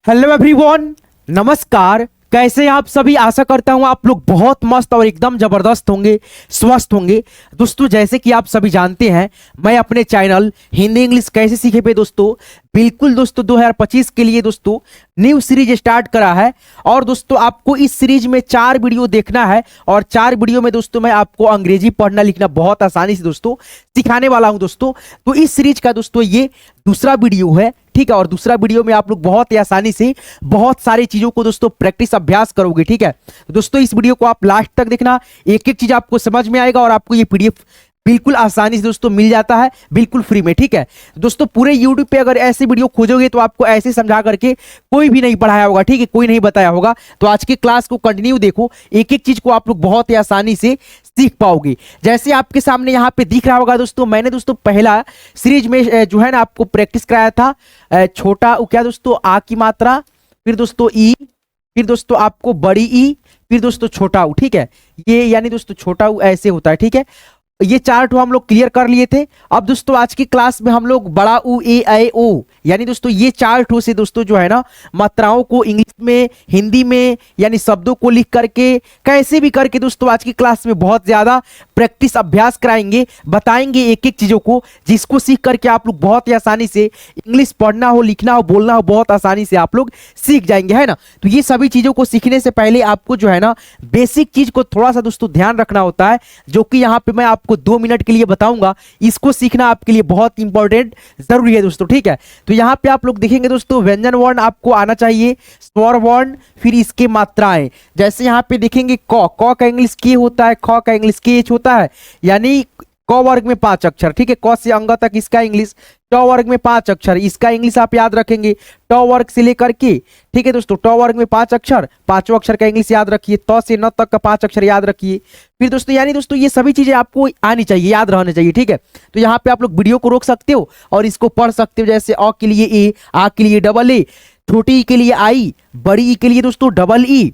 Hello everyone, नमस्कार। कैसे हैं आप सभी। आशा करता हूं आप लोग बहुत मस्त और एकदम जबरदस्त होंगे, स्वस्थ होंगे। दोस्तों, जैसे कि आप सभी जानते हैं, मैं अपने चैनल हिंदी इंग्लिश कैसे सीखे पे दोस्तों बिल्कुल दोस्तों 2025 के लिए दोस्तों न्यू सीरीज स्टार्ट करा है। और दोस्तों आपको इस सीरीज में 4 वीडियो देखना है और 4 वीडियो में दोस्तों मैं आपको अंग्रेजी पढ़ना लिखना बहुत आसानी से दोस्तों सिखाने वाला हूं दोस्तों। तो इस सीरीज का दोस्तों ये दूसरा वीडियो है, ठीक है। और दूसरा वीडियो में आप लोग बहुत ही आसानी से बहुत सारी चीजों को दोस्तों प्रैक्टिस अभ्यास करोगे, ठीक है। तो दोस्तों इस वीडियो को आप लास्ट तक देखना, एक एक चीज आपको समझ में आएगा और आपको ये पीडीएफ बिल्कुल आसानी से दोस्तों मिल जाता है, बिल्कुल फ्री में, ठीक है। दोस्तों पूरे YouTube पे अगर ऐसे वीडियो खोजोगे तो आपको ऐसे समझा करके कोई भी नहीं पढ़ाया होगा, ठीक है, कोई नहीं बताया होगा। तो आज की क्लास को कंटिन्यू देखो, एक एक चीज को आप लोग बहुत ही आसानी से सीख पाओगे। जैसे आपके सामने यहाँ पे दिख रहा होगा दोस्तों, मैंने दोस्तों पहला सीरीज में जो है ना आपको प्रैक्टिस कराया था छोटा क्या दोस्तों आ की मात्रा, फिर दोस्तों ई, फिर दोस्तों आपको बड़ी ई, फिर दोस्तों छोटा ऊ, ठीक है। ये यानी दोस्तों छोटा ऊ ऐसे होता है, ठीक है। ये 4 ठो हम लोग क्लियर कर लिए थे। अब दोस्तों आज की क्लास में हम लोग बड़ा ऊ ए ऐ ओ यानी दोस्तों ये 4 ठो से दोस्तों जो है ना मात्राओं को इंग्लिश में, हिंदी में यानी शब्दों को लिख करके कैसे भी करके दोस्तों आज की क्लास में बहुत ज्यादा प्रैक्टिस अभ्यास कराएंगे, बताएंगे एक एक चीजों को, जिसको सीख करके आप लोग बहुत ही आसानी से इंग्लिश पढ़ना हो, लिखना हो, बोलना हो, बहुत आसानी से आप लोग सीख जाएंगे, है ना। तो ये सभी चीजों को सीखने से पहले आपको जो है ना बेसिक चीज को थोड़ा सा दोस्तों ध्यान रखना होता है, जो कि यहाँ पे मैं आपको 2 मिनट के लिए बताऊंगा। इसको सीखना आपके लिए बहुत इंपॉर्टेंट जरूरी है दोस्तों, ठीक है। तो यहाँ पे आप लोग देखेंगे दोस्तों व्यंजन वर्ण आपको आना चाहिए, स्वर वर्ण, फिर इसके मात्राएं। जैसे यहाँ पे देखेंगे क का इंग्लिश के होता है, ख का इंग्लिश के एच होता है, यानी क वर्ग में 5 अक्षर, ठीक है। क से अंग तक इसका इंग्लिश, ट वर्ग में 5 अक्षर, इसका इंग्लिश आप याद रखेंगे ट वर्ग से लेकर के, ठीक है दोस्तों। ट वर्ग में 5 अक्षर, 5वां अक्षर का इंग्लिश याद रखिए। त से न तक का 5 अक्षर याद रखिए। फिर दोस्तों यानी दोस्तों ये सभी चीजें आपको आनी चाहिए, याद रहने चाहिए, ठीक है। तो यहाँ पे आप लोग वीडियो को रोक सकते हो और इसको पढ़ सकते हो। जैसे अ के लिए ए, आ के लिए डबल ए, छोटी ई के लिए आई, बड़ी ई के लिए दोस्तों डबल ई,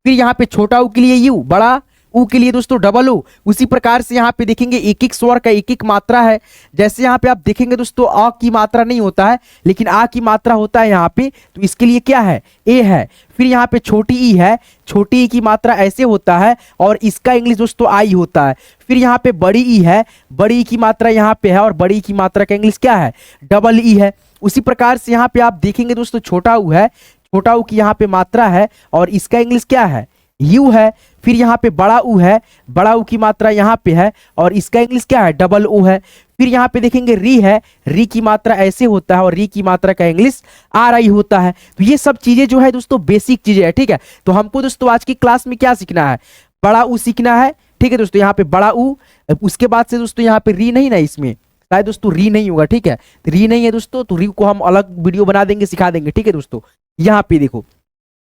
फिर यहाँ पे छोटा ऊ के लिए यू, बड़ा ऊ के लिए दोस्तों डबल ओ। उसी प्रकार से यहाँ पे देखेंगे एक एक स्वर का एक एक मात्रा है। जैसे यहाँ पे आप देखेंगे दोस्तों अ की मात्रा नहीं होता है, लेकिन आ की मात्रा होता है यहाँ पे, तो इसके लिए क्या है, ए है। फिर यहाँ पे छोटी ई है, छोटी ई की मात्रा ऐसे होता है और इसका इंग्लिश दोस्तों आई होता है। फिर यहाँ पे बड़ी ई है, बड़ी ई की मात्रा यहाँ पे है और बड़ी ई की मात्रा का इंग्लिश क्या है, डबल ई है। उसी प्रकार से यहाँ पे आप देखेंगे दोस्तों छोटा ऊ है, छोटा ऊ की यहाँ पे मात्रा है और इसका इंग्लिश क्या है, यू है। फिर यहाँ पे बड़ा ऊ है, बड़ा ऊ की मात्रा यहाँ पे है और इसका इंग्लिश क्या है, डबल ओ है। फिर यहाँ पे देखेंगे री है, री की मात्रा ऐसे होता है और री की मात्रा का इंग्लिश आर आई होता है। तो ये सब चीजें जो है दोस्तों बेसिक चीजें है, ठीक है। तो हमको दोस्तों आज की क्लास में क्या सीखना है, बड़ा ऊ सीखना है, ठीक है दोस्तों। यहाँ पे बड़ा ऊ, उसके बाद से दोस्तों यहाँ पे री नहीं ना, इसमें शायद दोस्तों री नहीं होगा, ठीक है। तो री नहीं है दोस्तों, तो री को हम अलग वीडियो बना देंगे, सिखा देंगे, ठीक है दोस्तों। यहाँ पे देखो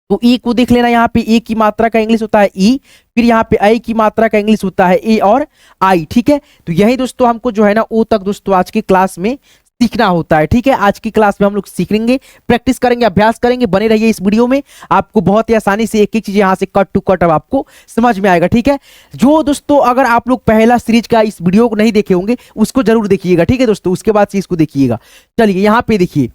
तो ई को देख लेना, यहाँ पे ए की मात्रा का इंग्लिश होता है ई, फिर यहाँ पे आई की मात्रा का इंग्लिश होता है ए और आई, ठीक है। तो यही दोस्तों हमको जो है ना ओ तक दोस्तों आज की क्लास में सीखना होता है, ठीक है। आज की क्लास में हम लोग सीखेंगे, प्रैक्टिस करेंगे, अभ्यास करेंगे। बने रहिए इस वीडियो में, आपको बहुत ही आसानी से एक एक चीज यहाँ से कट टू कट अब आपको समझ में आएगा, ठीक है। जो दोस्तों अगर आप लोग पहला सीरीज का इस वीडियो को नहीं देखे होंगे उसको जरूर देखिएगा, ठीक है दोस्तों। उसके बाद से इसको देखिएगा। चलिए यहाँ पे देखिए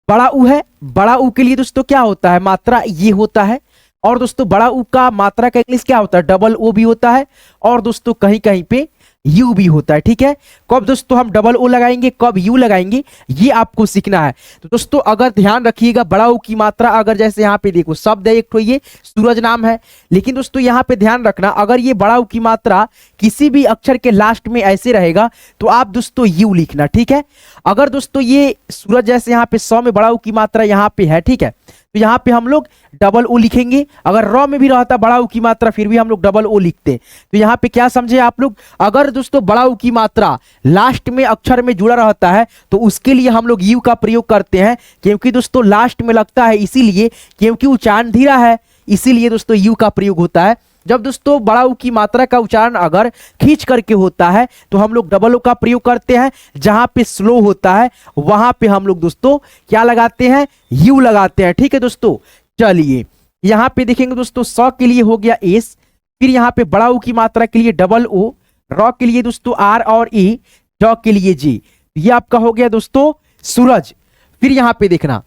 बड़ा ऊ है, बड़ा ऊ के लिए दोस्तों क्या होता है, मात्रा ये होता है। और दोस्तों बड़ा ऊ का मात्रा का इंग्लिश क्या होता है, डबल ओ भी होता है और दोस्तों कहीं कहीं पे यू भी होता है, ठीक है। कब दोस्तों हम डबल ओ लगाएंगे, कब यू लगाएंगे, ये आपको सीखना है। तो दोस्तों अगर ध्यान रखिएगा, बड़ा ऊ की मात्रा अगर जैसे यहाँ पे देखो शब्द है एक तो ये सूरज नाम है, लेकिन दोस्तों यहाँ पे ध्यान रखना अगर ये बड़ा ऊ की मात्रा किसी भी अक्षर के लास्ट में ऐसे रहेगा तो आप दोस्तों यू लिखना, ठीक है। अगर दोस्तों ये सूरज जैसे यहाँ पे सौ में बड़ा ऊ की मात्रा यहाँ पे है, ठीक है, तो यहाँ पे हम लोग डबल ओ लिखेंगे। अगर र में भी रहता बड़ा ऊ की मात्रा फिर भी हम लोग डबल ओ लिखते। तो यहाँ पे क्या समझे आप लोग, अगर दोस्तों बड़ा ऊ की मात्रा लास्ट में अक्षर में जुड़ा रहता है तो उसके लिए हम लोग यू का प्रयोग करते हैं, क्योंकि दोस्तों लास्ट में लगता है इसीलिए, क्योंकि उच्चारण धीरा है, इसीलिए दोस्तों यू का प्रयोग होता है। जब दोस्तों बड़ा ऊ की मात्रा का उच्चारण अगर खींच करके होता है तो हम लोग डबल ओ का प्रयोग करते हैं। जहां पे स्लो होता है वहां पे हम लोग दोस्तों क्या लगाते हैं, यू लगाते हैं, ठीक है दोस्तों। चलिए यहां पे देखेंगे दोस्तों स के लिए हो गया एस, फिर यहाँ पे बड़ा ऊ की मात्रा के लिए डबल ओ, र के लिए दोस्तों आर और ई, ज के लिए जी। ये आपका हो गया दोस्तों सूरज। फिर यहाँ पे देखना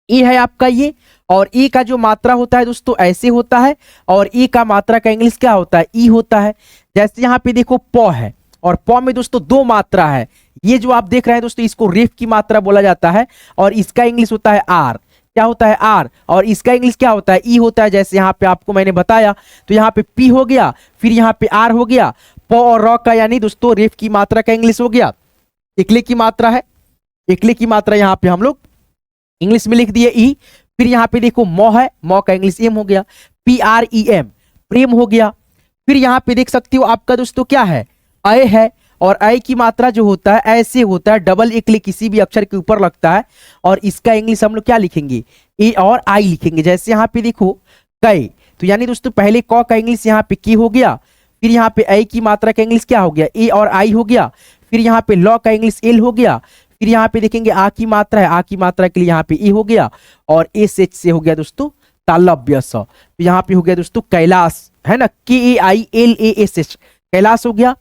ए है आपका ये, और ए का जो मात्रा होता है दोस्तों ऐसे होता है, और ए का मात्रा का इंग्लिश क्या होता है, ई होता है। जैसे यहाँ पे देखो प है, और प में दोस्तों दो मात्रा है, ये जो आप देख रहे हैं दोस्तों इसको रेफ की मात्रा बोला जाता है, और इसका इंग्लिश होता है आर। क्या होता है, आर, और इसका इंग्लिश क्या होता है, ई होता है। जैसे यहाँ पे आपको मैंने बताया, तो यहाँ पे पी हो गया, फिर यहाँ पे आर हो गया, प और र का यानी दोस्तों रेफ की मात्रा का इंग्लिश हो गया, एकले की मात्रा है, एकले की मात्रा यहाँ पे हम लोग इंग्लिश में लिख दिए ई। फिर यहाँ पे देखो मौ है, मौ का इंग्लिश एम हो गया, पी आर ई एम, प्रेम हो गया। फिर यहाँ पे देख सकते हो आपका दोस्तों क्या है, अय है, और अय की मात्रा जो होता है ऐसे होता है, डबल एकले किसी भी अक्षर के ऊपर लगता है, और इसका इंग्लिश हम लोग क्या लिखेंगे, ए और आई लिखेंगे। जैसे यहाँ पे देखो कई, तो यानी दोस्तों पहले क का इंग्लिश यहाँ पे की हो गया, फिर यहाँ पे अय की मात्रा का इंग्लिश क्या हो गया, ए और आई हो गया, फिर यहाँ पे लॉ का इंग्लिश एल हो गया, फिर यहाँ पे देखेंगे आ की मात्रा है, आ की मात्रा के लिए यहाँ पे ए हो गया, और एस एच से हो गया दोस्तों तालव्य स, तो यहाँ पे हो गया दोस्तों कैलाश, है ना, K A I L A S H, Kailash हो गया।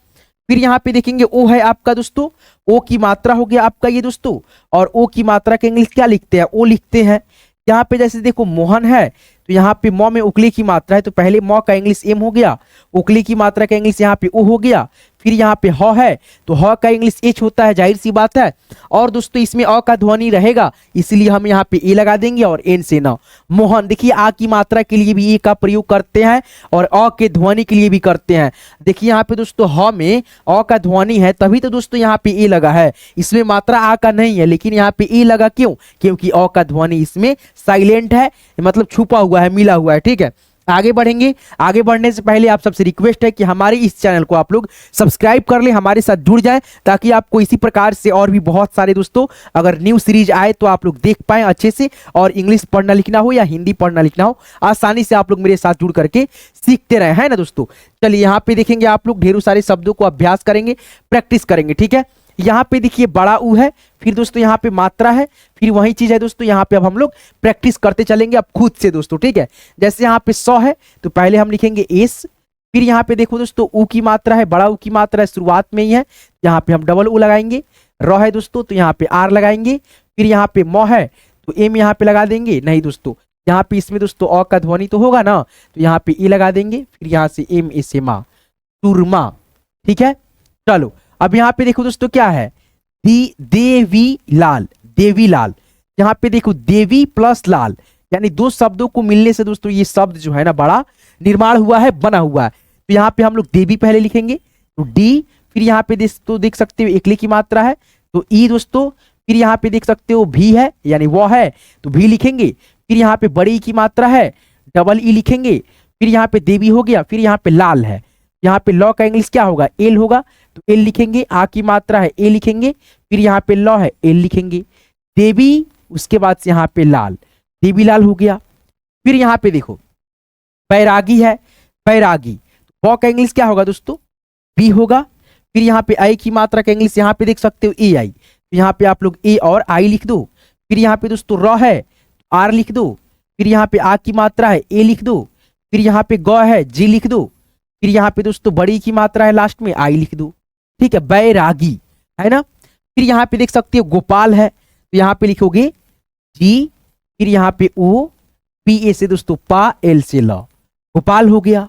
फिर यहाँ पे देखेंगे ओ है आपका दोस्तों, ओ की मात्रा हो गया आपका ये दोस्तों, और ओ की मात्रा के इंग्लिश क्या लिखते हैं, ओ लिखते हैं। यहाँ पे जैसे देखो मोहन है, तो यहाँ पे मौ में उकली की मात्रा है, तो पहले मौ का इंग्लिश एम हो गया, उकली की मात्रा का इंग्लिश यहाँ पे ओ हो गया। फिर यहाँ पे ह है, तो ह का इंग्लिश एच होता है, जाहिर सी बात है, और दोस्तों इसमें अ का ध्वनि रहेगा, इसलिए हम यहाँ पे ए लगा देंगे, और एन से ना। मोहन, देखिए आ की मात्रा के लिए भी ए का प्रयोग करते हैं, और अ के ध्वनि के लिए भी करते हैं। देखिए यहाँ पे दोस्तों ह में अ का ध्वनि है, तभी तो दोस्तों यहाँ पे ए लगा है, इसमें मात्रा आ का नहीं है, लेकिन यहाँ पे ए लगा क्यों, क्योंकि अ का ध्वनि इसमें साइलेंट है, मतलब छुपा हुआ है, मिला हुआ है। ठीक है, आगे बढ़ेंगे। आगे बढ़ने से पहले आप सबसे रिक्वेस्ट है कि हमारे इस चैनल को आप लोग सब्सक्राइब कर ले, हमारे साथ जुड़ जाएं, ताकि आपको इसी प्रकार से और भी बहुत सारे दोस्तों अगर न्यू सीरीज आए तो आप लोग देख पाएं अच्छे से, और इंग्लिश पढ़ना लिखना हो या हिंदी पढ़ना लिखना हो आसानी से आप लोग मेरे साथ जुड़ करके सीखते रहे, है ना दोस्तों। चलिए यहाँ पे देखेंगे आप लोग ढेरों सारे शब्दों को अभ्यास करेंगे, प्रैक्टिस करेंगे। ठीक है, यहाँ पे देखिए बड़ा ऊ है, फिर दोस्तों यहाँ पे मात्रा है, फिर वही चीज है दोस्तों यहाँ पे अब हम लोग प्रैक्टिस करते चलेंगे अब खुद से दोस्तों। ठीक है, जैसे यहाँ पे 100 है, तो पहले हम लिखेंगे एस, फिर यहाँ पे देखो दोस्तों ऊ की मात्रा है, बड़ा ऊ की मात्रा है, शुरुआत में ही है, यहाँ पे हम डबल ऊ लगाएंगे। र है दोस्तों, तो यहाँ पे आर लगाएंगे। फिर यहाँ पे मौ है, तो एम यहाँ पे लगा देंगे, नहीं दोस्तों यहाँ पे इसमें दोस्तों अ का ध्वनि तो होगा ना, तो यहाँ पे ई लगा देंगे, फिर यहाँ से एम ए मा, सुरमा। ठीक है, चलो अब यहाँ पे देखो दोस्तों क्या है, देवी लाल, देवी लाल। यहाँ पे देखो देवी प्लस लाल, यानी दो शब्दों को मिलने से दोस्तों ये शब्द जो है ना बड़ा निर्माण हुआ है, बना हुआ है। तो यहाँ पे हम लोग देवी पहले लिखेंगे, तो डी, फिर यहाँ पे दोस्तों देख सकते हो एकले की मात्रा है, तो ई दोस्तों, फिर यहाँ पे देख सकते हो भी है, यानी वो है, तो भी लिखेंगे। फिर यहाँ पे बड़ी की मात्रा है, डबल ई लिखेंगे। फिर यहाँ पे देवी हो गया, फिर यहाँ पे लाल है, यहाँ पे लॉ का इंग्लिश क्या होगा, एल होगा, तो एल लिखेंगे। आ की मात्रा है, ए लिखेंगे। फिर यहाँ पे लॉ है, एल लिखेंगे। देवी, उसके बाद से यहाँ पे लाल, देवी लाल हो गया। फिर यहाँ पे देखो बैरागी है, बैरागी, ब का इंग्लिश क्या होगा दोस्तों, बी होगा। फिर यहाँ पे आई की मात्रा का इंग्लिश यहाँ पे देख सकते हो ए आई, तो यहाँ पे आप लोग ए और आई लिख दो। फिर यहाँ पे दोस्तों र है, आर लिख दो। फिर यहाँ पे आ की मात्रा है, ए लिख दो। फिर यहाँ पे ग है, जी लिख दो। फिर यहाँ पे दोस्तों बड़ी की मात्रा है, लास्ट में आई लिख दो। ठीक है, बैरागी, है ना। फिर यहाँ पे देख सकते हो गोपाल है, तो यहाँ पे लिखोगे जी, फिर यहाँ पे ओ, पी ए से दोस्तों पा, एल से ल, गोपाल हो गया,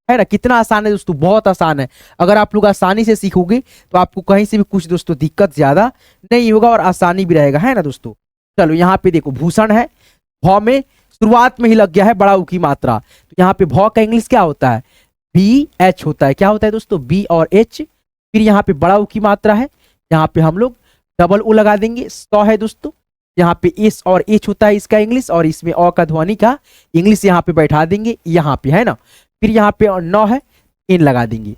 है ना। कितना आसान है दोस्तों, बहुत आसान है। अगर आप लोग आसानी से सीखोगे तो आपको कहीं से भी कुछ दोस्तों दिक्कत ज्यादा नहीं होगा, और आसानी भी रहेगा, है ना दोस्तों। चलो यहाँ पे देखो भूषण है, भ में शुरुआत में ही लग गया है बड़ा ऊ की मात्रा, तो यहाँ पे भ का इंग्लिश क्या होता है, बी एच होता है। क्या होता है दोस्तों, बी और एच। फिर यहाँ पे बड़ा ऊ की मात्रा है, यहाँ पे हम लोग डबल ऊ लगा देंगे। 100 है दोस्तों, यहाँ पे एस और एच होता है इसका इंग्लिश, और इसमें अ का ध्वनि का इंग्लिश यहाँ पे बैठा देंगे, यहाँ पे, है ना। फिर यहाँ पे 9 है, एन लगा देंगे,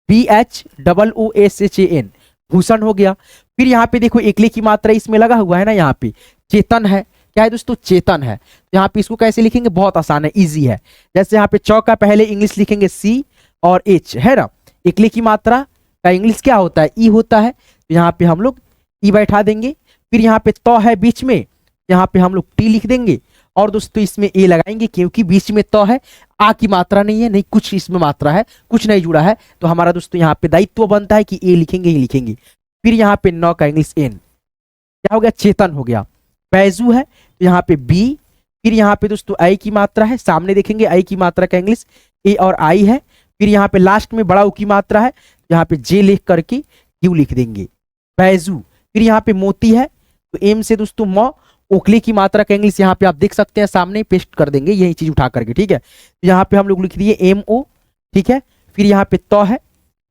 B H double O S H A N, Bhushan हो गया। फिर यहाँ पे देखो एकले की मात्रा इसमें लगा हुआ है ना, यहाँ पे चेतन है। क्या है दोस्तों, चेतन है। यहाँ पे इसको कैसे लिखेंगे, बहुत आसान है, इजी है। जैसे यहाँ पे चौका पहले इंग्लिश लिखेंगे सी और एच, है ना। एकले की मात्रा का इंग्लिश क्या होता है, ई होता है, तो यहाँ पे हम लोग ई बैठा देंगे। फिर यहाँ पे तो है बीच में, यहाँ पे हम लोग टी लिख देंगे, और दोस्तों इसमें ए लगाएंगे, क्योंकि बीच में तो है, आ की मात्रा नहीं है, नहीं कुछ इसमें मात्रा है, कुछ नहीं जुड़ा है, तो हमारा दोस्तों यहाँ पे दायित्व बनता है कि ए लिखेंगे ही लिखेंगे। फिर यहाँ पे 9 का इंग्लिश एन, क्या हो गया, चेतन हो गया। बैजू है, तो यहाँ पे बी, फिर यहाँ पे दोस्तों आई की मात्रा है, सामने देखेंगे आई की मात्रा का इंग्लिश ए और आई है, फिर यहाँ पे लास्ट में बड़ा ऊ की मात्रा है, यहाँ पे जे लिख करके यू लिख देंगे, बैजू। फिर यहाँ पे मोती है तो एम से दोस्तों मौ, ओखली की मात्रा का इंग्लिश यहाँ पे आप देख सकते हैं, सामने पेस्ट कर देंगे यही चीज उठा करके, ठीक है। तो यहाँ पे हम लोग लिख दिए एम ओ, ठीक है। फिर यहाँ पे तो है,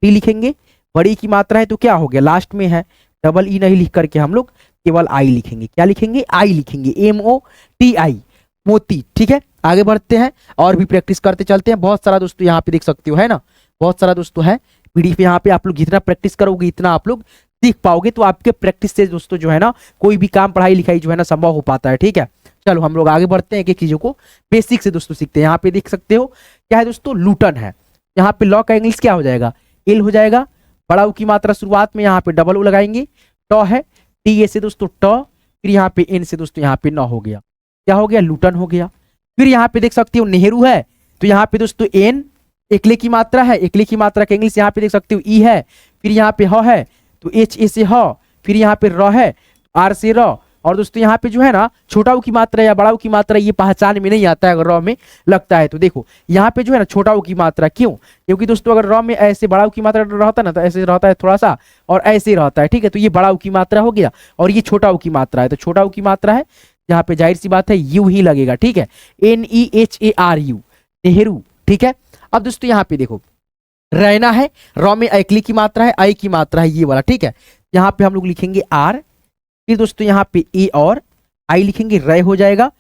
टी लिखेंगे, बड़ी की मात्रा है तो क्या हो गया, लास्ट में है, डबल ई नहीं लिख करके हम लोग केवल आई लिखेंगे, क्या लिखेंगे, आई लिखेंगे, एम ओ टी आई, मोती, ठीक है। आगे बढ़ते हैं और भी प्रैक्टिस करते चलते हैं। बहुत सारा दोस्तों यहाँ पे देख सकते हो, है ना, बहुत सारा दोस्तों है पीडीएफ। यहाँ पे आप लोग जितना प्रैक्टिस करोगे इतना आप लोग सीख पाओगे, तो आपके प्रैक्टिस से दोस्तों जो है ना कोई भी काम पढ़ाई लिखाई जो है ना संभव हो पाता है, ठीक है। चलो हम लोग आगे बढ़ते हैं, एक एक चीजों को बेसिक से दोस्तों सीखते हैं। यहाँ पे देख सकते हो क्या है दोस्तों, लूटन है। यहाँ पे लॉ का इंग्लिश क्या हो जाएगा, एल हो जाएगा, बड़ा ऊ की मात्रा शुरुआत में यहाँ पे डबल ऊ लगाएंगे, टॉ है, टी ए से दोस्तों टॉ, फिर यहाँ पे एन से दोस्तों यहाँ पे नौ हो गया, क्या हो गया, लूटन हो गया। फिर यहाँ पे देख सकते हो नेहरू है, तो यहाँ पे दोस्तों एन एकले की मात्रा है, एकले की मात्रा का इंग्लिश यहाँ पे देख सकते हो ई है, फिर यहाँ पे ह है तो एच ए से ह, फिर यहाँ पे र है आर से र, और दोस्तों यहाँ पे जो है ना छोटा ऊ की मात्रा या बड़ा ऊ की मात्रा ये पहचान में नहीं आता है, अगर र में लगता है तो देखो यहाँ पे जो है ना छोटा ऊ की मात्रा, क्यों, क्योंकि दोस्तों अगर र में ऐसे बड़ा ऊ की मात्रा रहता ना तो ऐसे रहता है थोड़ा सा और ऐसे रहता है, ठीक है। तो ये बड़ा ऊ की मात्रा हो गया और ये छोटा ऊ की मात्रा है, तो छोटा ऊ की मात्रा है यहाँ पे जाहिर सी बात है यू ही लगेगा, ठीक है, NEHARU, नेहरू, ठीक है। अब दोस्तों यहाँ पे देखो रैना है, रॉ में एकली की मात्रा है, आई की मात्रा है ये वाला, ठीक है। यहाँ पे हम लोग लिखेंगे आर, फिर दोस्तों यहाँ पे ए और आई लिखेंगे, रे हो जाएगा।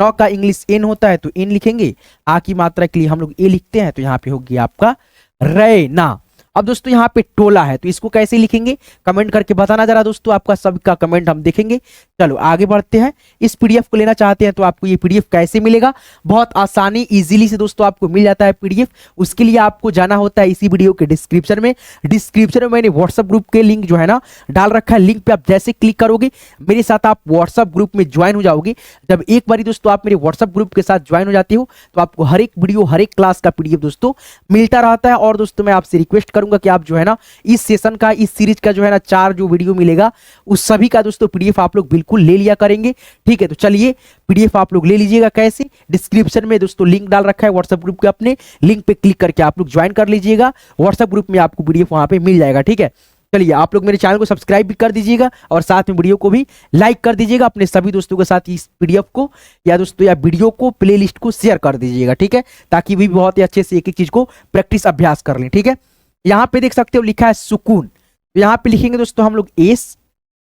नौ का इंग्लिश एन होता है तो एन लिखेंगे, आ की मात्रा के लिए हम लोग ए लिखते हैं, तो यहाँ पे होगी आपका रैना। अब दोस्तों यहाँ पे टोला है तो इसको कैसे लिखेंगे कमेंट करके बताना जरा दोस्तों, आपका सबका कमेंट हम देखेंगे। चलो आगे बढ़ते हैं। इस पीडीएफ को लेना चाहते हैं तो आपको ये पीडीएफ कैसे मिलेगा, बहुत आसानी इजीली से दोस्तों आपको मिल जाता है पीडीएफ। उसके लिए आपको जाना होता है इसी वीडियो के डिस्क्रिप्शन में, डिस्क्रिप्शन में मैंने व्हाट्सएप ग्रुप के लिंक जो है ना डाल रखा है, लिंक पे आप जैसे क्लिक करोगे मेरे साथ आप व्हाट्सएप ग्रुप में ज्वाइन हो जाओगे। जब एक बार दोस्तों आप मेरे व्हाट्सएप ग्रुप के साथ ज्वाइन हो जाते हो तो आपको हर एक वीडियो हर एक क्लास का पीडीएफ दोस्तों मिलता रहता है। और दोस्तों मैं आपसे रिक्वेस्ट करूंगा कि आप जो है ना इस सेशन का, इस सीरीज का जो है ना 4 जो वीडियो मिलेगा उस सभी का दोस्तों पीडीएफ आप लोग बिल्कुल ले लिया करेंगे, ठीक है। तो चलिए पीडीएफ आप लोग ले लीजिएगा, कैसे, डिस्क्रिप्शन में दोस्तों लिंक डाल रखा है व्हाट्सएप ग्रुप के, अपने लिंक पे क्लिक करके आप लोग ज्वाइन कर लीजिएगा, व्हाट्सएप ग्रुप में आपको पीडीएफ वहां पे मिल जाएगा, ठीक है। चलिए आप लोग मेरे चैनल को सब्सक्राइब भी कर दीजिएगा और साथ में वीडियो को भी लाइक कर दीजिएगा, अपने सभी दोस्तों के साथ इस पीडीएफ को या दोस्तों या वीडियो को प्लेलिस्ट को शेयर कर दीजिएगा, ठीक है, ताकि भी बहुत ही अच्छे से एक एक चीज को प्रैक्टिस अभ्यास कर लें, ठीक है। यहाँ पे देख सकते हो लिखा है सुकून, तो यहाँ पे लिखेंगे दोस्तों हम लोग एस,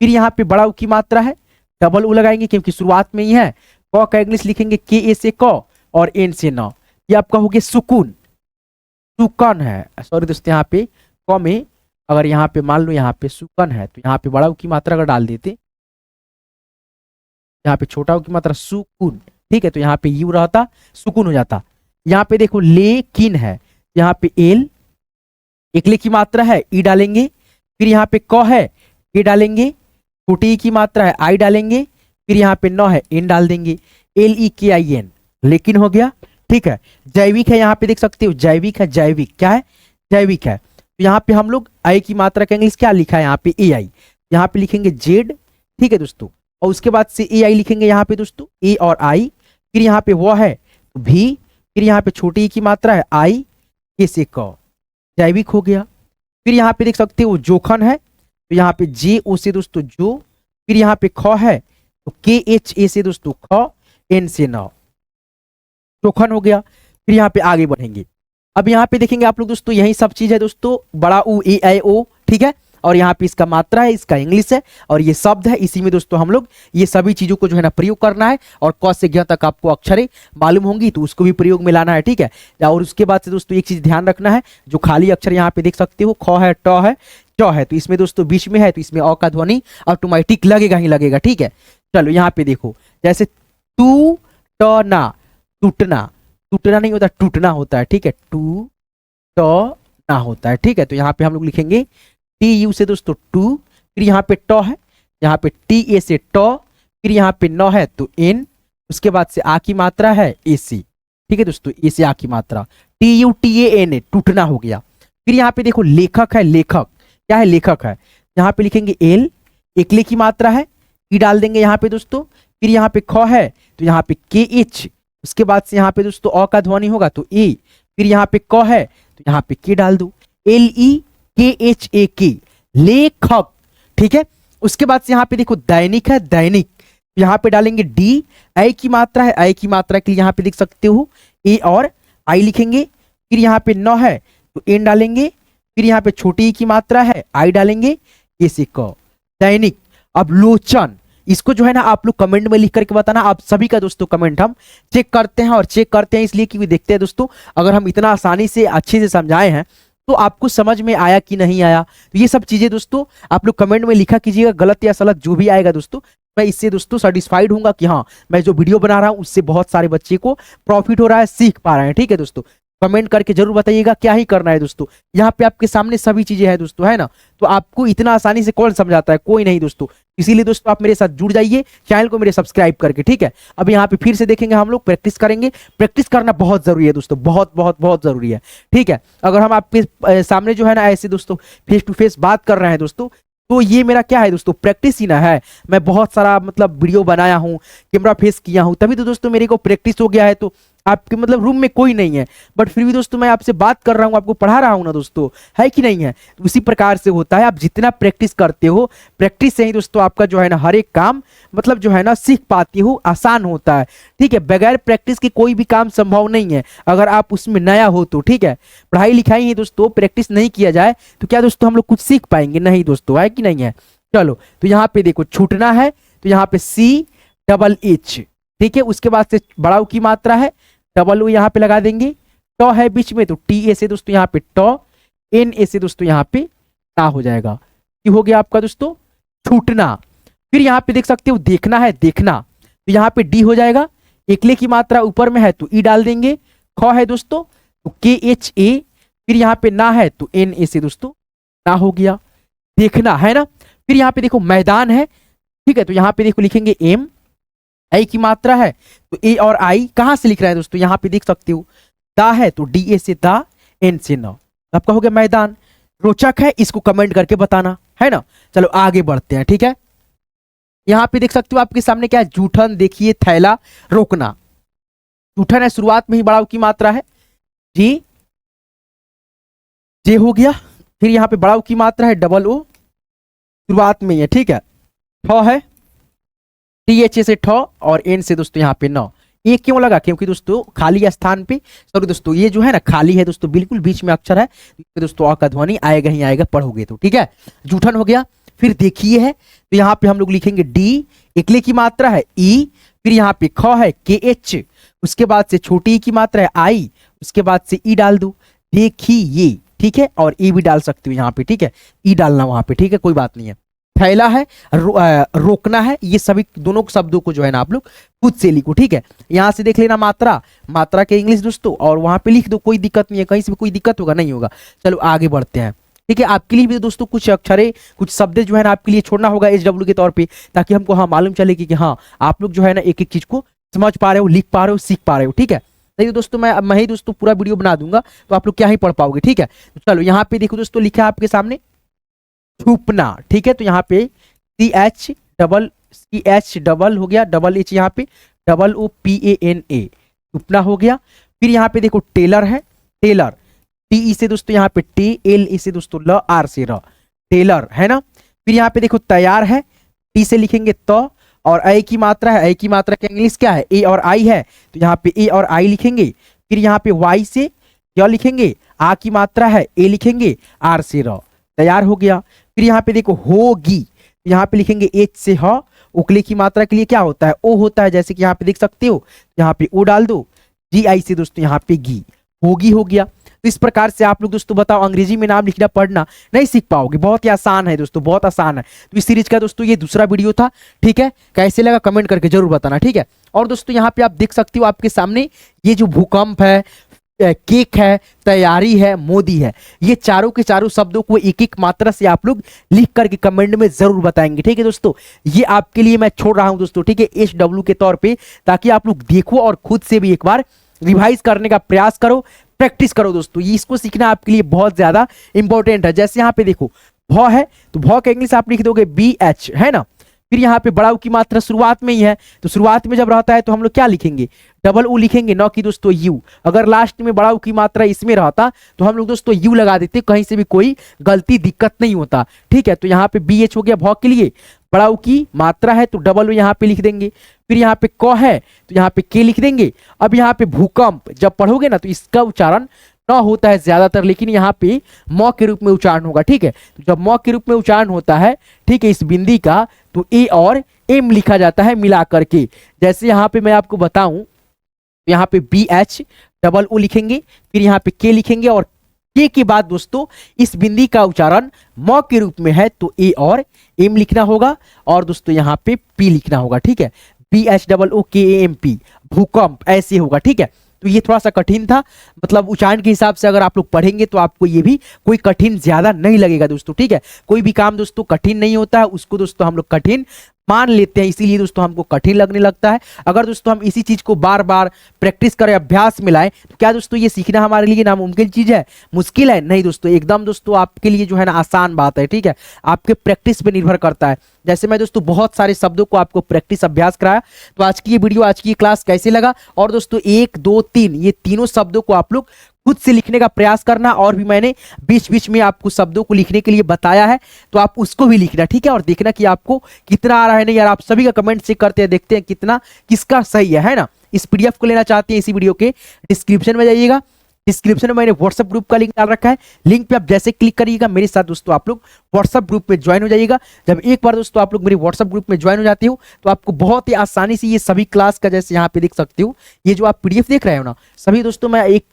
फिर यहाँ पे बड़ा ऊ की मात्रा है, डबल ऊ लगाएंगे क्योंकि शुरुआत में ही है, क का इंग्लिश लिखेंगे के ए से क और एन से न, ये आपका हो गया सुकून, सुकन है, सॉरी दोस्तों यहाँ पे क में अगर यहाँ पे मान लो यहाँ पे सुकन है तो यहाँ पे बड़ा ऊ की मात्रा अगर डाल देते, यहाँ पे छोटा ऊ की मात्रा सुकून, ठीक है, तो यहाँ पे यू रहता सुकून हो जाता। यहाँ पे देखो लेकिन है, यहाँ पे एल एकले की मात्रा है ई डालेंगे, फिर यहाँ पे क है ए डालेंगे, छोटी की मात्रा है आई डालेंगे, फिर यहाँ पे नौ है एन डाल देंगे, LEKIN, लेकिन हो गया, ठीक है। जैविक है, यहाँ पे देख सकते हो जैविक है, जैविक क्या है, जैविक है, तो यहाँ पे हम लोग आई की मात्रा का इंग्लिश क्या लिखा है, यहाँ पे AI, यहाँ पे लिखेंगे जेड, ठीक है दोस्तों, और उसके बाद से AI लिखेंगे यहाँ पे दोस्तों ए और आई, फिर यहाँ पे वो है भी, फिर यहाँ पे छोटी की मात्रा है आई, के से क, जैविक हो गया। फिर यहाँ पे देख सकते हो जोखन है, तो यहाँ पे जे ओ से दोस्तों जो, फिर यहाँ पे ख है तो KHA से दोस्तों ख, एन से न, जोखन हो गया। फिर यहाँ पे आगे बढ़ेंगे, अब यहाँ पे देखेंगे आप लोग दोस्तों यही सब चीज है दोस्तों, बड़ा ऊ AIO, ठीक है, और यहाँ पे इसका मात्रा है, इसका इंग्लिश है और ये शब्द है, इसी में दोस्तों हम लोग ये सभी चीजों को जो है ना प्रयोग करना है। और क से ज्ञ तक आपको अक्षरें मालूम होंगी तो उसको भी प्रयोग में लाना है, ठीक है। और उसके बाद से दोस्तों एक चीज ध्यान रखना है, जो खाली अक्षर यहाँ पे देख सकते हो ख है, ट है, च है, तो इसमें दोस्तों बीच में है तो इसमें अ का ध्वनि ऑटोमेटिक लगेगा ही लगेगा, ठीक है। चलो यहाँ पे देखो जैसे टू ट ना, टूटना, टूटना नहीं होता टूटना होता है, ठीक है, टू ट ना होता है, ठीक है। तो यहाँ पे हम लोग लिखेंगे TU से दोस्तों टू, फिर यहाँ पे ट है, यहाँ पे TA से ट, फिर यहाँ पे न है तो एन, उसके बाद से आ की मात्रा है AC, ठीक है दोस्तों, ए से आ की मात्रा, TUTAN, टूटना हो गया। फिर यहाँ पे देखो लेखक है, लेखक क्या है, लेखक है, यहाँ पे लिखेंगे एल, एकले की मात्रा है, ई डाल देंगे यहाँ पे दोस्तों, फिर यहाँ पे ख है तो यहाँ पे के एच, उसके बाद से यहाँ पे दोस्तों अ का ध्वनि होगा तो ए, फिर यहाँ पे क है तो यहाँ पे के डाल दो, LEKHAK, लेखक, ठीक है। उसके बाद से यहाँ पे देखो दैनिक है, दैनिक, यहाँ पे डालेंगे डी, आई की मात्रा है, आई की मात्रा के लिए यहाँ पे देख सकते हो ए और आई लिखेंगे, फिर यहाँ पे न है तो एन डालेंगे, फिर यहाँ पे छोटी ई की मात्रा है, आई डालेंगे, ए से क, दैनिक। अब लोचन, इसको जो है ना आप लोग कमेंट में लिख करके बताना। आप सभी का दोस्तों कमेंट हम चेक करते हैं, और चेक करते हैं इसलिए कि देखते हैं दोस्तों अगर हम इतना आसानी से अच्छे से समझाए हैं तो आपको समझ में आया कि नहीं आया। तो ये सब चीजें दोस्तों आप लोग कमेंट में लिखा कीजिएगा, गलत या सलत जो भी आएगा दोस्तों, मैं इससे दोस्तों सेटिस्फाइड हूंगा कि हाँ मैं जो वीडियो बना रहा हूं उससे बहुत सारे बच्चे को प्रॉफिट हो रहा है, सीख पा रहे हैं। ठीक है दोस्तों, कमेंट करके जरूर बताइएगा क्या ही करना है दोस्तों। यहाँ पे आपके सामने सभी चीजें हैं दोस्तों, है ना, तो आपको इतना आसानी से कौन समझाता है, कोई नहीं दोस्तों। इसीलिए दोस्तों आप मेरे साथ जुड़ जाइए चैनल को मेरे सब्सक्राइब करके, ठीक है। अब यहाँ पे फिर से देखेंगे हम लोग, प्रैक्टिस करेंगे। प्रैक्टिस करना बहुत जरूरी है दोस्तों, बहुत बहुत बहुत जरूरी है, ठीक है। अगर हम आपके सामने जो है ना ऐसे दोस्तों फेस टू फेस बात कर रहे हैं दोस्तों, तो ये मेरा क्या है दोस्तों, प्रैक्टिस ही ना है। मैं बहुत सारा मतलब वीडियो बनाया हूँ, कैमरा फेस किया हूँ, तभी तो दोस्तों मेरे को प्रैक्टिस हो गया है। तो आपके मतलब रूम में कोई नहीं है बट फिर भी दोस्तों मैं आपसे बात कर रहा हूँ, आपको पढ़ा रहा हूँ ना दोस्तों, है कि नहीं है। तो उसी प्रकार से होता है, आप जितना प्रैक्टिस करते हो, प्रैक्टिस से ही दोस्तों आपका जो है ना हर एक काम मतलब जो है ना सीख पाते हो, आसान होता है, ठीक है। बगैर प्रैक्टिस के कोई भी काम संभव नहीं है, अगर आप उसमें नया हो तो, ठीक है। पढ़ाई लिखाई ही दोस्तों प्रैक्टिस नहीं किया जाए तो क्या दोस्तों हम लोग कुछ सीख पाएंगे, नहीं दोस्तों, है कि नहीं है। चलो तो यहाँ पे देखो छूटना है तो यहाँ पे CHH, ठीक है। उसके बाद से बड़ाऊ की मात्रा है, डबल ओ यहाँ पे लगा देंगे, ट है बीच में तो TA से दोस्तों यहाँ पे ट, NA से दोस्तों यहाँ पे ता हो जाएगा। ये हो गया आपका दोस्तों छूटना। फिर यहाँ पे देख सकते हो देखना है, देखना, तो यहाँ पे डी हो जाएगा, एकले की मात्रा ऊपर में है तो ई डाल देंगे, ख है दोस्तों तो KHA, फिर यहाँ पे ना है तो NA से दोस्तों ना हो गया, देखना है ना। फिर यहाँ पे देखो मैदान है, ठीक है, तो यहाँ पे देखो लिखेंगे M, आई की मात्रा है तो ए और आई कहां से लिख रहा है दोस्तों, यहाँ पे देख सकते हो दा है तो DA से दा, एन से न, आपका हो गया मैदान। रोचक है, इसको कमेंट करके बताना, है ना। चलो आगे बढ़ते हैं, ठीक है। यहाँ पे देख सकते हो आपके सामने क्या है, जूठन, देखिए थैला, रोकना। जूठन है, शुरुआत में ही बड़ाऊ की मात्रा है, जे, जे हो गया। फिर यहाँ पे बड़ाऊ की मात्रा है डबल ओ, शुरुआत में ही है, ठीक है। ठ है, TH से ठ और N से दोस्तों यहाँ पे न। ये क्यों लगा, क्योंकि दोस्तों खाली स्थान पे, सॉरी दोस्तों ये जो है ना खाली है दोस्तों, बिल्कुल बीच में अक्षर है दोस्तों, अ का ध्वनि आएगा ही आएगा, पढ़ोगे तो, ठीक है। जूठन हो गया। फिर देखिए है तो यहाँ पे हम लोग लिखेंगे डी, एकले की मात्रा है ई, फिर यहाँ पे ख है KH, उसके बाद से छोटी की मात्रा है आई, उसके बाद से ई डाल दो, देखिए, ठीक है, और ई भी डाल सकते हो यहाँ पे, ठीक है, ई डालना वहां पे, ठीक है, कोई बात नहीं है। थैला है, रोकना है, ये सभी दोनों शब्दों को जो है ना आप लोग खुद से लिखो, ठीक है। यहां से देख लेना मात्रा, मात्रा के इंग्लिश दोस्तों, और वहां पे लिख दो, कोई दिक्कत नहीं है, कहीं से भी कोई दिक्कत होगा नहीं होगा। चलो आगे बढ़ते हैं, ठीक है। आपके लिए भी दोस्तों कुछ अक्षरे, कुछ शब्द जो है ना आपके लिए छोड़ना होगा HW के तौर पे, ताकि हमको हाँ मालूम चले कि हाँ आप लोग जो है ना एक एक चीज को समझ पा रहे हो, लिख पा रहे हो, सीख पा रहे हो, ठीक है। नहीं दोस्तों मैं ही दोस्तों पूरा वीडियो बना दूंगा तो आप लोग क्या ही पढ़ पाओगे, ठीक है। तो चलो यहाँ पे देखो दोस्तों लिखा है आपके सामने छुपना, ठीक है। तो यहाँ पे CH डबल हो गया, डबल H यहाँ पे OPANA, छुपना हो गया। फिर यहाँ पे देखो टेलर है, टेलर, TE से दोस्तों यहाँ पे TLA से दोस्तों ल, R से र, टेलर, है ना। फिर यहाँ पे देखो तैयार है, T से लिखेंगे त, और आई की मात्रा है, आई की मात्रा का इंग्लिश क्या है, A और I है, तो यहाँ पे A और I लिखेंगे। फिर यहाँ पे Y से क्या लिखेंगे, आ की मात्रा है, A लिखेंगे, R से र, तैयार हो गया। फिर यहाँ पे देखो होगी, यहाँ पे लिखेंगे H से ह, उकले की मात्रा के लिए क्या होता है, O होता है, जैसे कि यहाँ पे देख सकते हो, यहाँ पे O डाल दो, GI से दोस्तों यहाँ पे गी, होगी हो गया। तो इस प्रकार से आप लोग दोस्तों बताओ अंग्रेजी में नाम लिखना पढ़ना नहीं सीख पाओगे, बहुत ही आसान है दोस्तों, बहुत आसान है। तो इस सीरीज का दोस्तों ये दूसरा वीडियो था, ठीक है। कैसे लगा कमेंट करके जरूर बताना, ठीक है। और दोस्तों यहाँ पे आप देख सकते हो आपके सामने ये जो भूकंप है, केक है, तैयारी है, मोदी है, ये चारों के चारों शब्दों को एक एक मात्रा से आप लोग लिख करके कमेंट में जरूर बताएंगे, ठीक है दोस्तों। ये आपके लिए मैं छोड़ रहा हूं दोस्तों, ठीक है, HW के तौर पे, ताकि आप लोग देखो और खुद से भी एक बार रिवाइज करने का प्रयास करो, प्रैक्टिस करो दोस्तों। ये इसको सीखना आपके लिए बहुत ज्यादा इंपॉर्टेंट है। जैसे यहाँ पे देखो भ है तो भ का इंग्लिश आप लिख दोगे BH, है ना। फिर यहाँ पे बड़ा ऊ की मात्रा शुरुआत में ही है, तो शुरुआत में जब रहता है तो हम लोग क्या लिखेंगे, डबल ऊ लिखेंगे, न कि दोस्तों यू। अगर लास्ट में बड़ा ऊ की मात्रा इसमें रहता तो हम लोग दोस्तों यू लगा देते, कहीं से भी कोई गलती दिक्कत नहीं होता, ठीक है। तो यहाँ पे बी एच हो गया भौ के लिए, बड़ा ऊ की मात्रा है तो डबल ऊ यहाँ पे लिख देंगे। फिर यहाँ पे क है तो यहाँ पे के लिख देंगे। अब यहाँ पे भूकंप जब पढ़ोगे ना तो इसका उच्चारण न होता है ज्यादातर, लेकिन यहाँ पे म के रूप में उच्चारण होगा, ठीक है। तो जब म के रूप में उच्चारण होता है, ठीक है, इस बिंदी का, तो ए और एम लिखा जाता है मिला करके। जैसे यहाँ पे मैं आपको बताऊं, यहाँ पे बी एच डबल ओ लिखेंगे, फिर यहाँ पे के लिखेंगे, और के के बाद दोस्तों इस बिंदी का उच्चारण म के रूप में है तो ए और एम लिखना होगा, और दोस्तों यहाँ पे पी लिखना होगा, ठीक है। बी एच डबल ओ के ए एम पी, भूकंप, ऐसे होगा, ठीक है। तो ये थोड़ा सा कठिन था, मतलब उच्चारण के हिसाब से अगर आप लोग पढ़ेंगे तो आपको ये भी कोई कठिन ज्यादा नहीं लगेगा दोस्तों, ठीक है। कोई भी काम दोस्तों कठिन नहीं होता है, उसको दोस्तों हम लोग कठिन मान लेते हैं, इसीलिए दोस्तों हमको कठिन लगने लगता है। अगर दोस्तों हम इसी चीज को बार बार प्रैक्टिस करें, अभ्यास में लाएं, तो क्या दोस्तों ये सीखना हमारे लिए नामुमकिन चीज है, मुश्किल है? नहीं दोस्तों, एकदम दोस्तों आपके लिए जो है ना आसान बात है, ठीक है। आपके प्रैक्टिस पे निर्भर करता है। जैसे मैं दोस्तों बहुत सारे शब्दों को आपको प्रैक्टिस अभ्यास कराया, तो आज की ये वीडियो, आज की ये क्लास कैसे लगा? और दोस्तों 1 2 3 ये तीनों शब्दों को आप लोग खुद से लिखने का प्रयास करना, और भी मैंने बीच बीच में आपको शब्दों को लिखने के लिए बताया है, तो आप उसको भी लिखना, ठीक है। और देखना कि आपको कितना आ रहा है नहीं यार, आप सभी का कमेंट चेक करते हैं, देखते हैं कितना किसका सही है ना। इस पीडीएफ को लेना चाहते हैं, इसी वीडियो के डिस्क्रिप्शन में जाइएगा, डिस्क्रिप्शन में मैंने व्हाट्सएप ग्रुप का लिंक डाल रखा है, लिंक पे आप जैसे क्लिक करिएगा मेरे साथ दोस्तों आप लोग व्हाट्सएप ग्रुप में ज्वाइन हो जाइएगा। जब एक बार दोस्तों आप लोग मेरे व्हाट्सएप ग्रुप में ज्वाइन हो जाते हो तो आपको बहुत ही आसानी से ये सभी क्लास का, जैसे यहाँ पे देख सकते हो, ये जो आप पीडीएफ देख रहे हो ना, सभी दोस्तों मैं एक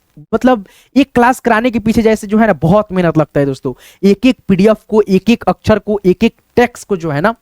क्लास कराने के पीछे जैसे जो है ना बहुत मेहनत लगता है दोस्तों। एक एक पीडीएफ को, एक एक अक्षर को, एक एक टेक्स्ट को जो है ना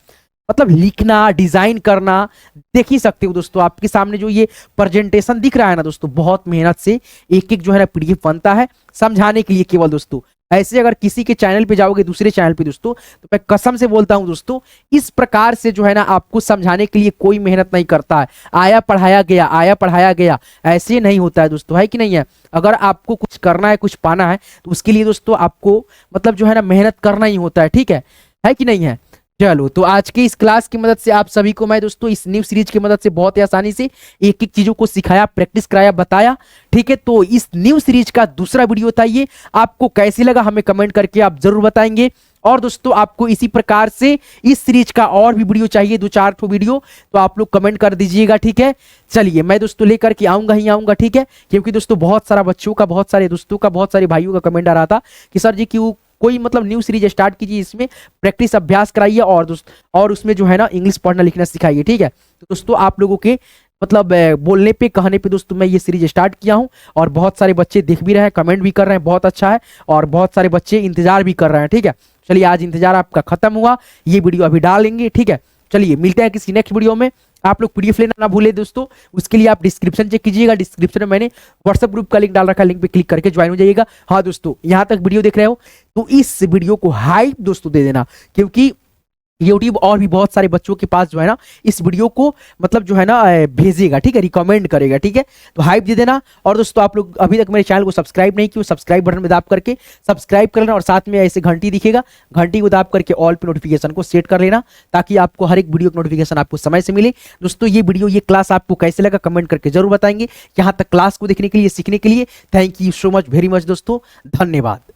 लिखना, डिजाइन करना, देख ही सकते हो दोस्तों आपके सामने जो ये प्रेजेंटेशन दिख रहा है ना दोस्तों, बहुत मेहनत से एक एक जो है ना पीडीएफ बनता है समझाने के लिए केवल दोस्तों। ऐसे अगर किसी के चैनल पे जाओगे, दूसरे चैनल पे दोस्तों, तो मैं कसम से बोलता हूं दोस्तों, इस प्रकार से जो है ना आपको समझाने के लिए कोई मेहनत नहीं करता है। आया पढ़ाया गया, आया पढ़ाया गया, ऐसे नहीं होता है दोस्तों, है कि नहीं है। अगर आपको कुछ करना है, कुछ पाना है, तो उसके लिए दोस्तों आपको जो है ना मेहनत करना ही होता है, ठीक है कि नहीं है। चलो, तो आज के इस क्लास की मदद से आप सभी को मैं दोस्तों इस न्यू सीरीज की मदद से बहुत ही आसानी से एक एक चीजों को सिखाया, प्रैक्टिस कराया, बताया, ठीक है। तो इस न्यू सीरीज का दूसरा वीडियो था ये, आपको कैसे लगा हमें कमेंट करके आप जरूर बताएंगे। और दोस्तों आपको इसी प्रकार से इस सीरीज का और भी वीडियो चाहिए, 2-4 ठो वीडियो, तो आप लोग कमेंट कर दीजिएगा, ठीक है। चलिए, मैं दोस्तों लेकर के आऊंगा ही आऊंगा, ठीक है। क्योंकि दोस्तों बहुत सारा बच्चों का, बहुत सारे दोस्तों का, बहुत सारे भाइयों का कमेंट आ रहा था कि सर जी क्यों कोई न्यू सीरीज स्टार्ट कीजिए, इसमें प्रैक्टिस अभ्यास कराइए, और उसमें जो है ना इंग्लिश पढ़ना लिखना सिखाइए, ठीक है। तो दोस्तों आप लोगों के बोलने पे, कहने पे दोस्तों मैं ये सीरीज स्टार्ट किया हूं, और बहुत सारे बच्चे देख भी रहे हैं, कमेंट भी कर रहे हैं, बहुत अच्छा है, और बहुत सारे बच्चे इंतजार भी कर रहे हैं, ठीक है। चलिए, आज इंतजार आपका खत्म हुआ, ये वीडियो अभी डालेंगे, ठीक है। चलिए, मिलते हैं किसी नेक्स्ट वीडियो में। आप लोग पीडीएफ लेना ना भूले दोस्तों, उसके लिए आप डिस्क्रिप्शन चेक कीजिएगा, डिस्क्रिप्शन में मैंने व्हाट्सएप ग्रुप का लिंक डाल रखा है, लिंक पे क्लिक करके ज्वाइन हो जाइएगा। हाँ दोस्तों, यहां तक वीडियो देख रहे हो तो इस वीडियो को हाइप दोस्तों दे देना, क्योंकि यूट्यूब और भी बहुत सारे बच्चों के पास जो है ना इस वीडियो को जो है ना भेजेगा, ठीक है, रिकमेंड करेगा, ठीक है। तो हाइप दे देना। और दोस्तों आप लोग अभी तक मेरे चैनल को सब्सक्राइब नहीं किए, सब्सक्राइब बटन में दाब करके सब्सक्राइब कर लेना, और साथ में ऐसे घंटी दिखेगा, घंटी को दाब करके ऑल पे नोटिफिकेशन को सेट कर लेना, ताकि आपको हर एक वीडियो की नोटिफिकेशन आपको समय से मिले। दोस्तों ये वीडियो, ये क्लास आपको कैसे लगा कमेंट करके जरूर बताएंगे। यहाँ तक क्लास को देखने के लिए, सीखने के लिए thank you so much, very much दोस्तों, धन्यवाद।